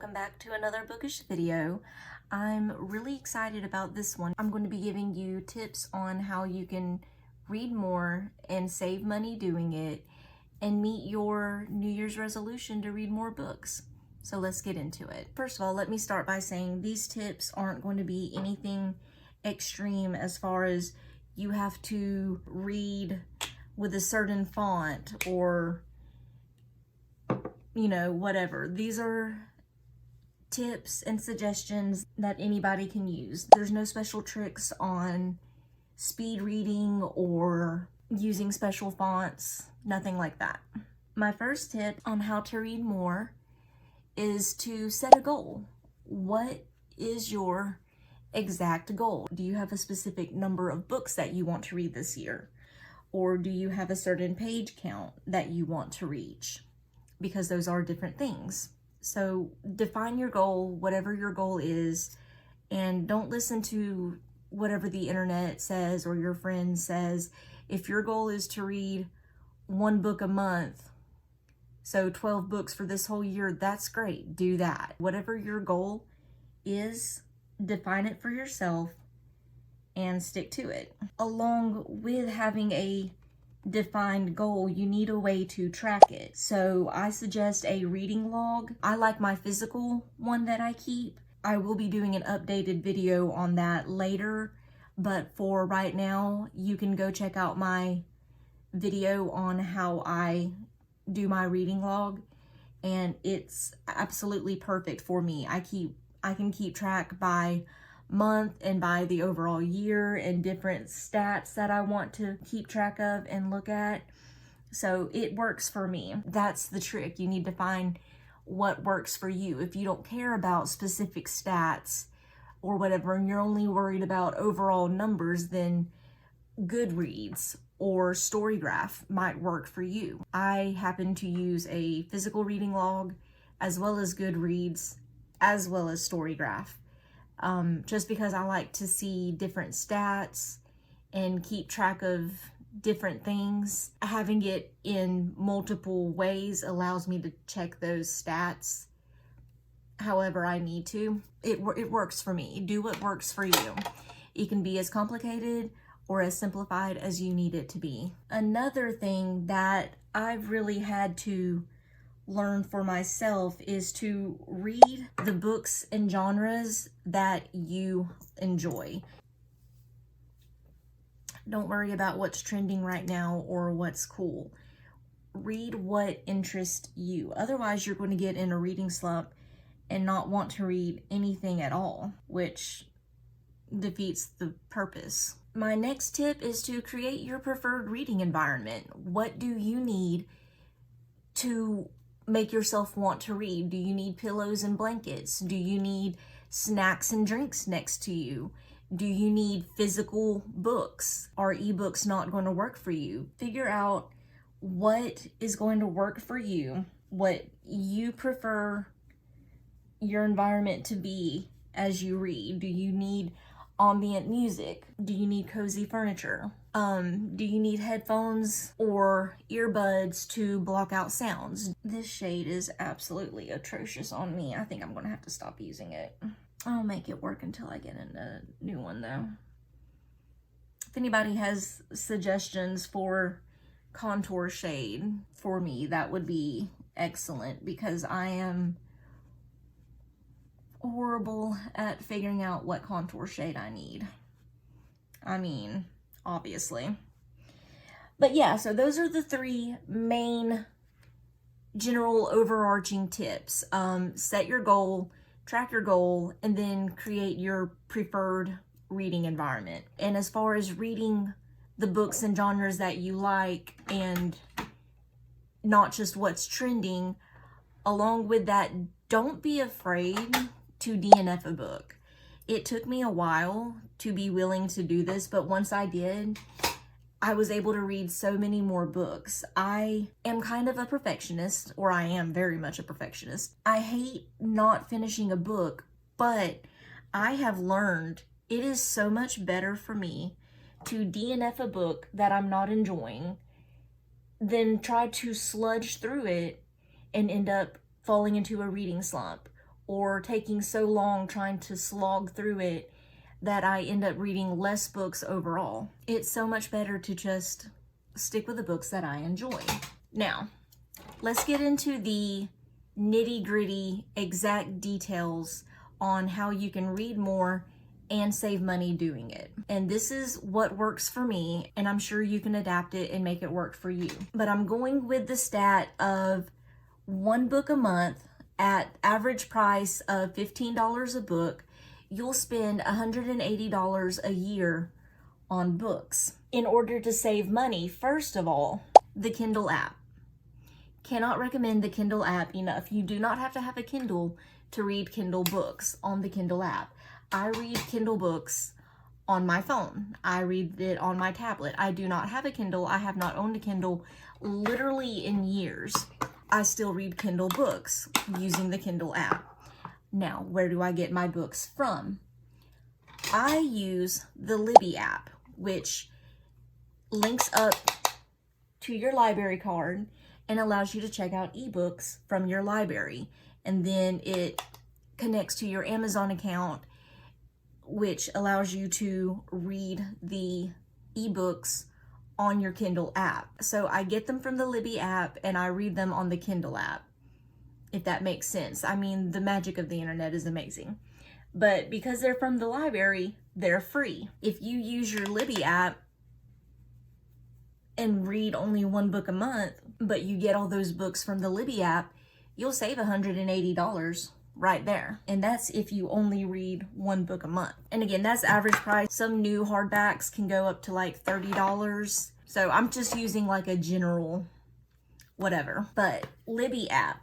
welcome back to another bookish video. I'm really excited about this one. I'm going to be giving you tips on how you can read more and save money doing it and meet your New Year's resolution to read more books. So let's get into it. First of all, let me start by saying these tips aren't going to be anything extreme as far as you have to read with a certain font or whatever. These are tips and suggestions that anybody can use. There's no special tricks on speed reading or using special fonts, nothing like that. My first tip on how to read more is to set a goal. What is your exact goal? Do you have a specific number of books that you want to read this year? Or do you have a certain page count that you want to reach? Because those are different things. So define your goal, whatever your goal is, and don't listen to whatever the internet says or your friend says. If your goal is to read one book a month, so 12 books for this whole year, that's great. Do that. Whatever your goal is, define it for yourself and stick to it. Along with having a defined goal, you need a way to track it. So I suggest a reading log. I like my physical one that I keep. I will be doing an updated video on that later, but for right now, you can go check out my video on how I do my reading log, and it's absolutely perfect for me. I can keep track by month and by the overall year and different stats that I want to keep track of and look at. So it works for me. That's the trick. You need to find what works for you. If you don't care about specific stats or whatever, and you're only worried about overall numbers, then Goodreads or Storygraph might work for you. I happen to use a physical reading log as well as Goodreads as well as Storygraph. Just because I like to see different stats and keep track of different things. Having it in multiple ways allows me to check those stats however I need to. It works for me. Do what works for you. It can be as complicated or as simplified as you need it to be. Another thing that I've really had to learn for myself is to read the books and genres that you enjoy. Don't worry about what's trending right now or what's cool. Read what interests you. Otherwise, you're going to get in a reading slump and not want to read anything at all, which defeats the purpose. My next tip is to create your preferred reading environment. What do you need to make yourself want to read? Do you need pillows and blankets? Do you need snacks and drinks next to you? Do you need physical books? Are ebooks not going to work for you? Figure out what is going to work for you, what you prefer your environment to be as you read. Do you need ambient music? Do you need cozy furniture? Do you need headphones or earbuds to block out sounds? This shade is absolutely atrocious on me. I think I'm gonna have to stop using it. I'll make it work until I get a new one though. If anybody has suggestions for contour shade for me, that would be excellent, because I am horrible at figuring out what contour shade I need. I mean, obviously. But yeah, so those are the three main general overarching tips. Set your goal, track your goal, and then create your preferred reading environment. And as far as reading the books and genres that you like and not just what's trending, along with that, don't be afraid to DNF a book. It took me a while to be willing to do this, but once I did, I was able to read so many more books. I am kind of a perfectionist, or I am very much a perfectionist. I hate not finishing a book, but I have learned it is so much better for me to DNF a book that I'm not enjoying than try to sludge through it and end up falling into a reading slump or taking so long trying to slog through it that I end up reading less books overall. It's so much better to just stick with the books that I enjoy. Now, let's get into the nitty-gritty exact details on how you can read more and save money doing it. And this is what works for me, and I'm sure you can adapt it and make it work for you. But I'm going with the stat of 1 book a month at average price of $15 a book. You'll spend $180 a year on books. In order to save money, first of all, the Kindle app. Cannot recommend the Kindle app enough. You do not have to have a Kindle to read Kindle books on the Kindle app. I read Kindle books on my phone. I read it on my tablet. I do not have a Kindle. I have not owned a Kindle literally in years. I still read Kindle books using the Kindle app. Now, where do I get my books from? I use the Libby app, which links up to your library card and allows you to check out ebooks from your library. And then it connects to your Amazon account, which allows you to read the ebooks on your Kindle app. So I get them from the Libby app and I read them on the Kindle app, if that makes sense. I mean, the magic of the internet is amazing. But because they're from the library, they're free. If you use your Libby app and read only 1 book a month, but you get all those books from the Libby app, you'll save $180 right there. And that's if you only read 1 book a month. And again, that's average price. Some new hardbacks can go up to like $30. So I'm just using like a general whatever. But Libby app,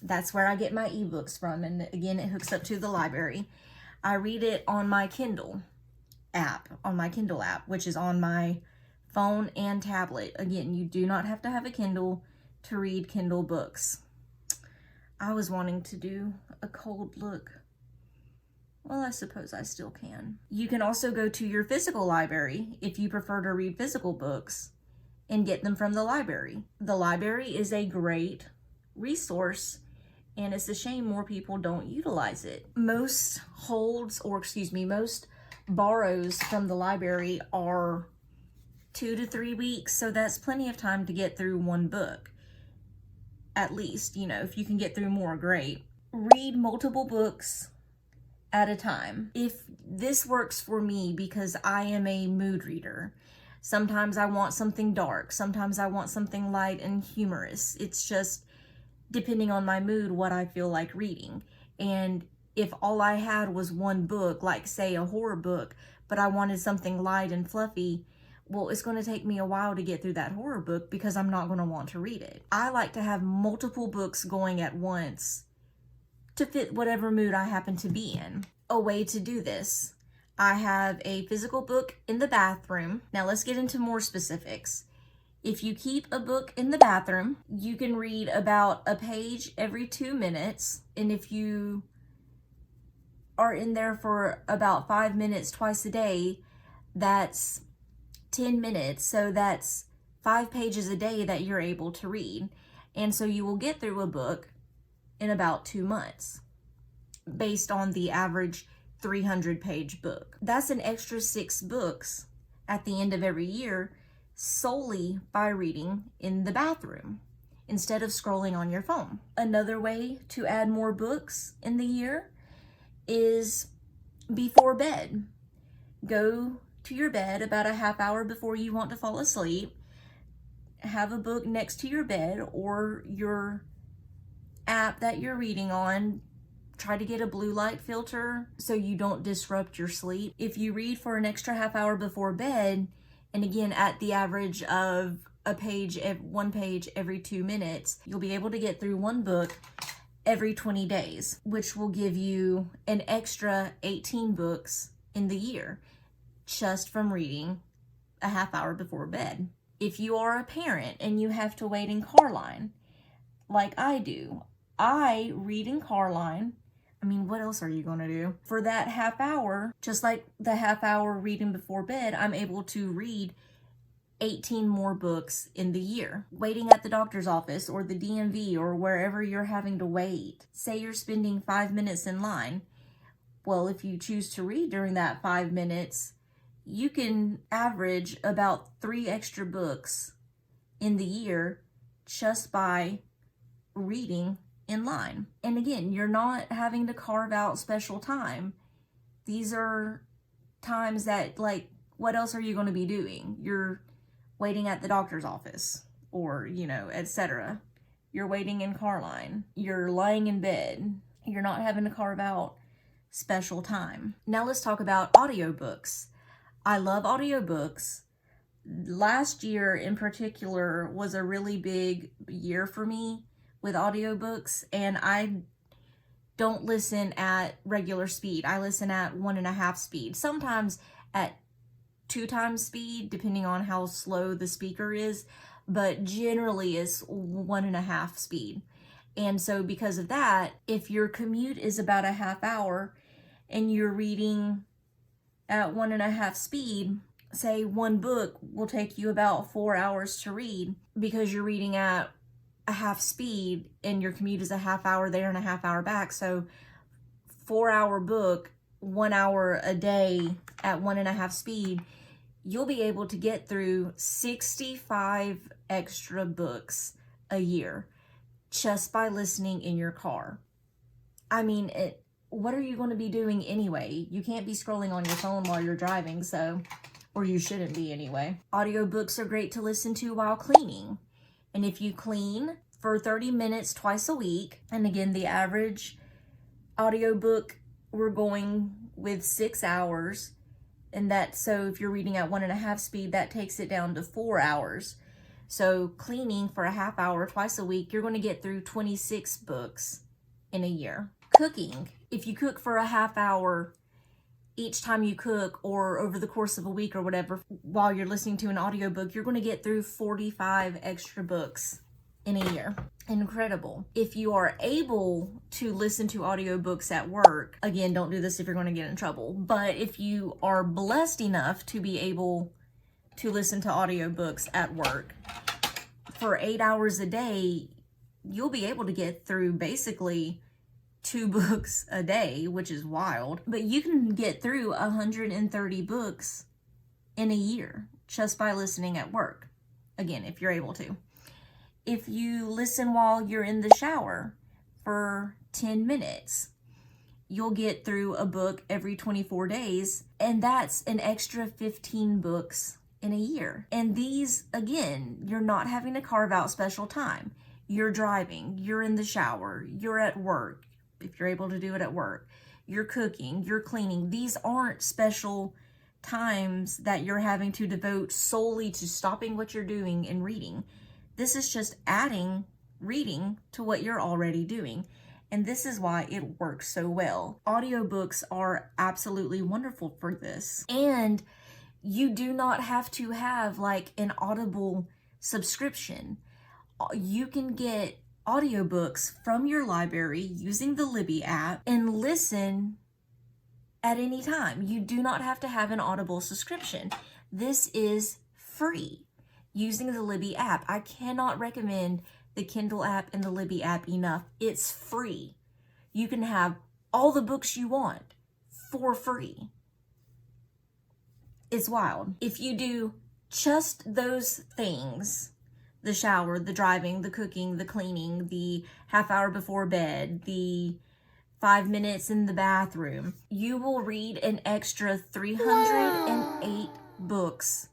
that's where I get my ebooks from. And again, it hooks up to the library. I read it on my Kindle app, which is on my phone and tablet. Again, you do not have to have a Kindle to read Kindle books. I was wanting to do a cold look. Well, I suppose I still can. You can also go to your physical library if you prefer to read physical books and get them from the library. The library is a great resource, and it's a shame more people don't utilize it. Most borrows from the library are 2 to 3 weeks, so that's plenty of time to get through 1 book. At least, if you can get through more, great. Read multiple books at a time. If this works for me because I am a mood reader. Sometimes I want something dark. Sometimes I want something light and humorous. It's just depending on my mood what I feel like reading. And if all I had was 1 book, like say a horror book, but I wanted something light and fluffy, well, it's going to take me a while to get through that horror book because I'm not going to want to read it. I like to have multiple books going at once to fit whatever mood I happen to be in. A way to do this: I have a physical book in the bathroom. Now let's get into more specifics. If you keep a book in the bathroom, you can read about a page every 2 minutes. And if you are in there for about 5 minutes twice a day, that's 10 minutes. So that's 5 pages a day that you're able to read. And so you will get through a book in about 2 months based on the average 300-page book. That's an extra 6 books at the end of every year solely by reading in the bathroom instead of scrolling on your phone. Another way to add more books in the year is before bed. Go to your bed about a half hour before you want to fall asleep. Have a book next to your bed or your app that you're reading on. Try to get a blue light filter so you don't disrupt your sleep. If you read for an extra half hour before bed, and again at the average of one page every 2 minutes, you'll be able to get through 1 book every 20 days, which will give you an extra 18 books in the year just from reading a half hour before bed. If you are a parent and you have to wait in car line, like I do, I read in car line. I mean, what else are you going to do? For that half hour, just like the half hour reading before bed, I'm able to read 18 more books in the year. Waiting at the doctor's office or the DMV or wherever you're having to wait. Say you're spending 5 minutes in line. Well, if you choose to read during that 5 minutes, you can average about 3 extra books in the year just by reading in line. And again, you're not having to carve out special time. These are times that, like, what else are you going to be doing? You're waiting at the doctor's office or, etc. You're waiting in car line. You're lying in bed. You're not having to carve out special time. Now let's talk about audiobooks. I love audiobooks. Last year in particular was a really big year for me with audiobooks, and I don't listen at regular speed. I listen at 1.5 speed, sometimes at 2 times speed, depending on how slow the speaker is, but generally it's 1.5 speed. And so because of that, if your commute is about a half hour and you're reading at 1.5 speed, say one book will take you about 4 hours to read because you're reading at a half speed and your commute is a half hour there and a half hour back. So 4-hour book, 1 hour a day at 1.5 speed, you'll be able to get through 65 extra books a year just by listening in your car. I mean, what are you going to be doing anyway? You can't be scrolling on your phone while you're driving, or you shouldn't be anyway. Audiobooks are great to listen to while cleaning. And if you clean for 30 minutes twice a week, and again, the average audiobook, we're going with 6 hours, and so if you're reading at 1.5 speed, that takes it down to 4 hours. So cleaning for a half hour twice a week, you're going to get through 26 books in a year. Cooking. If you cook for a half hour each time you cook, or over the course of a week or whatever, while you're listening to an audiobook, you're going to get through 45 extra books in a year. Incredible. If you are able to listen to audiobooks at work, again, don't do this if you're going to get in trouble, but if you are blessed enough to be able to listen to audiobooks at work for 8 hours a day, you'll be able to get through basically 2 books a day, which is wild. But you can get through 130 books in a year just by listening at work. Again, if you're able to. If you listen while you're in the shower for 10 minutes, you'll get through a book every 24 days, and that's an extra 15 books in a year. And these, again, you're not having to carve out special time. You're driving, you're in the shower, you're at work, if you're able to do it at work, you're cooking, you're cleaning. These aren't special times that you're having to devote solely to stopping what you're doing and reading. This is just adding reading to what you're already doing. And this is why it works so well. Audiobooks are absolutely wonderful for this. And you do not have to have like an Audible subscription. You can get audiobooks from your library using the Libby app and listen at any time. You do not have to have an Audible subscription. This is free using the Libby app. I cannot recommend the Kindle app and the Libby app enough. It's free. You can have all the books you want for free. It's wild. If you do just those things, the shower, the driving, the cooking, the cleaning, the half hour before bed, the 5 minutes in the bathroom, you will read an extra 308 books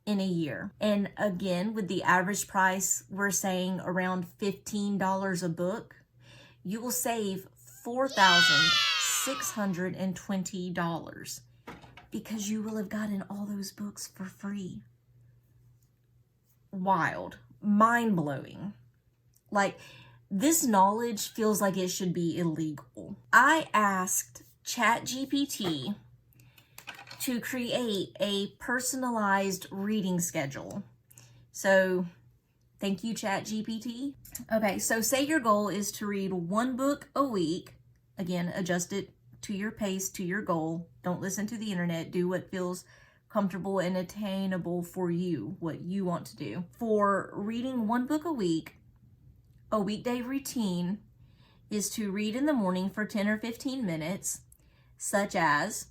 in a year. And again, with the average price, we're saying around $15 a book, you will save $4,620 because you will have gotten all those books for free. Wild. Mind-blowing. Like, this knowledge feels like it should be illegal. I asked ChatGPT to create a personalized reading schedule. So, thank you, ChatGPT. Okay, so say your goal is to read 1 book a week. Again, adjust it to your pace, to your goal. Don't listen to the internet. Do what feels comfortable and attainable for you, what you want to do. For reading one book a week, a weekday routine is to read in the morning for 10 or 15 minutes, such as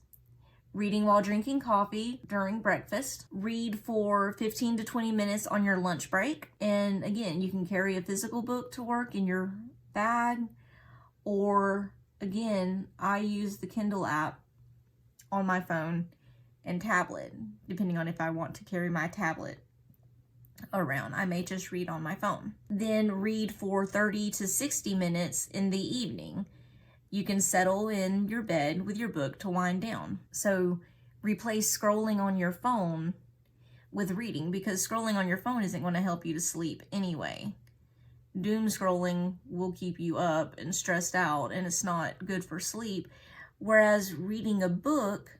reading while drinking coffee during breakfast, read for 15 to 20 minutes on your lunch break. And again, you can carry a physical book to work in your bag, or again, I use the Kindle app on my phone and tablet, depending on if I want to carry my tablet around. I may just read on my phone. Then read for 30 to 60 minutes in the evening. You can settle in your bed with your book to wind down. So replace scrolling on your phone with reading, because scrolling on your phone isn't going to help you to sleep anyway. Doom scrolling will keep you up and stressed out, and it's not good for sleep. Whereas reading a book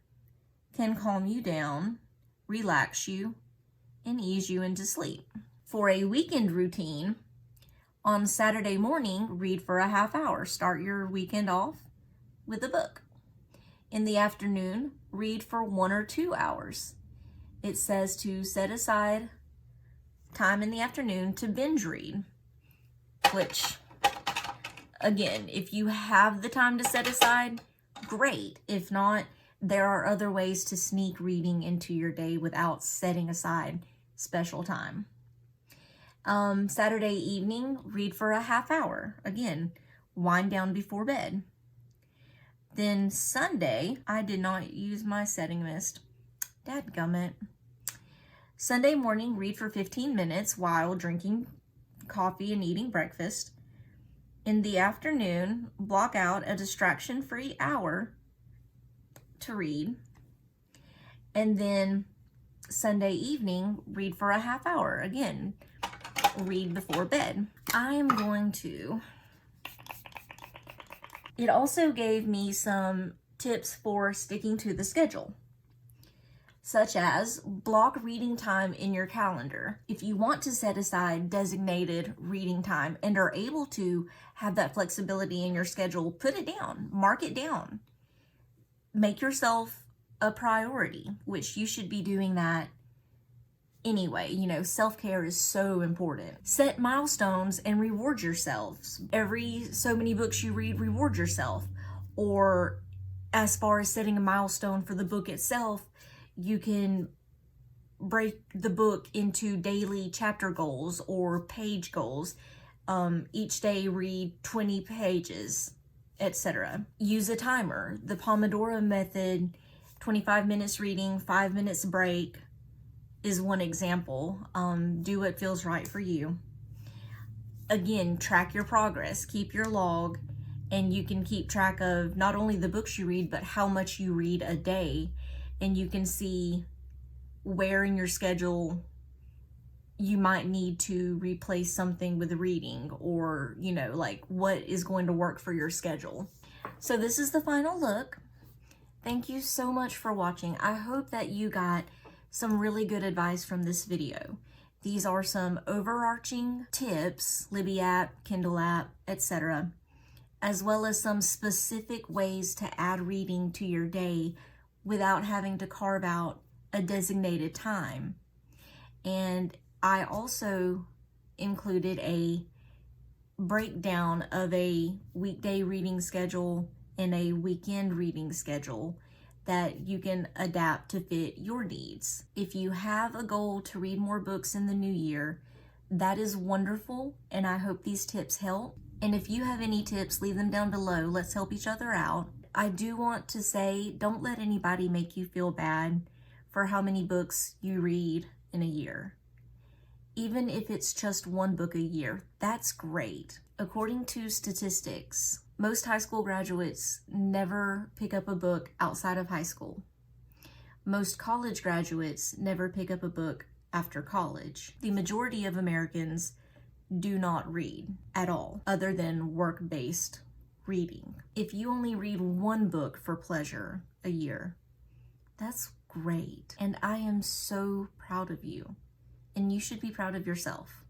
can calm you down, relax you, and ease you into sleep. For a weekend routine, on Saturday morning, read for a half hour. Start your weekend off with a book. In the afternoon, read for 1 or 2 hours. It says to set aside time in the afternoon to binge read, which, again, if you have the time to set aside, great. If not, there are other ways to sneak reading into your day without setting aside special time. Saturday evening, read for a half hour. Again, wind down before bed. Then Sunday, I did not use my setting mist. Dadgummit. Sunday morning, read for 15 minutes while drinking coffee and eating breakfast. In the afternoon, block out a distraction-free hour to read. And then Sunday evening, read for a half hour. Again, read before bed. I am going to... It also gave me some tips for sticking to the schedule, such as block reading time in your calendar. If you want to set aside designated reading time and are able to have that flexibility in your schedule, put it down, mark it down. Make yourself a priority, which you should be doing that anyway. You know, self-care is so important. Set milestones and reward yourselves. Every so many books you read, reward yourself. Or as far as setting a milestone for the book itself, you can break the book into daily chapter goals or page goals. Each day read 20 pages, etc. Use a timer. The Pomodoro method, 25 minutes reading, 5 minutes break, is one example. Do what feels right for you. Again, track your progress, keep your log, and you can keep track of not only the books you read, but how much you read a day. And you can see where in your schedule you might need to replace something with reading, or, you know, like what is going to work for your schedule. So this is the final look. Thank you so much for watching. I hope that you got some really good advice from this video. These are some overarching tips, Libby app, Kindle app, etc., as well as some specific ways to add reading to your day without having to carve out a designated time. And I also included a breakdown of a weekday reading schedule and a weekend reading schedule that you can adapt to fit your needs. If you have a goal to read more books in the new year, that is wonderful, and I hope these tips help. And if you have any tips, leave them down below. Let's help each other out. I do want to say, don't let anybody make you feel bad for how many books you read in a year. Even if it's just one book a year, that's great. According to statistics, most high school graduates never pick up a book outside of high school. Most college graduates never pick up a book after college. The majority of Americans do not read at all, other than work-based reading. If you only read one book for pleasure a year, that's great. And I am so proud of you. And you should be proud of yourself.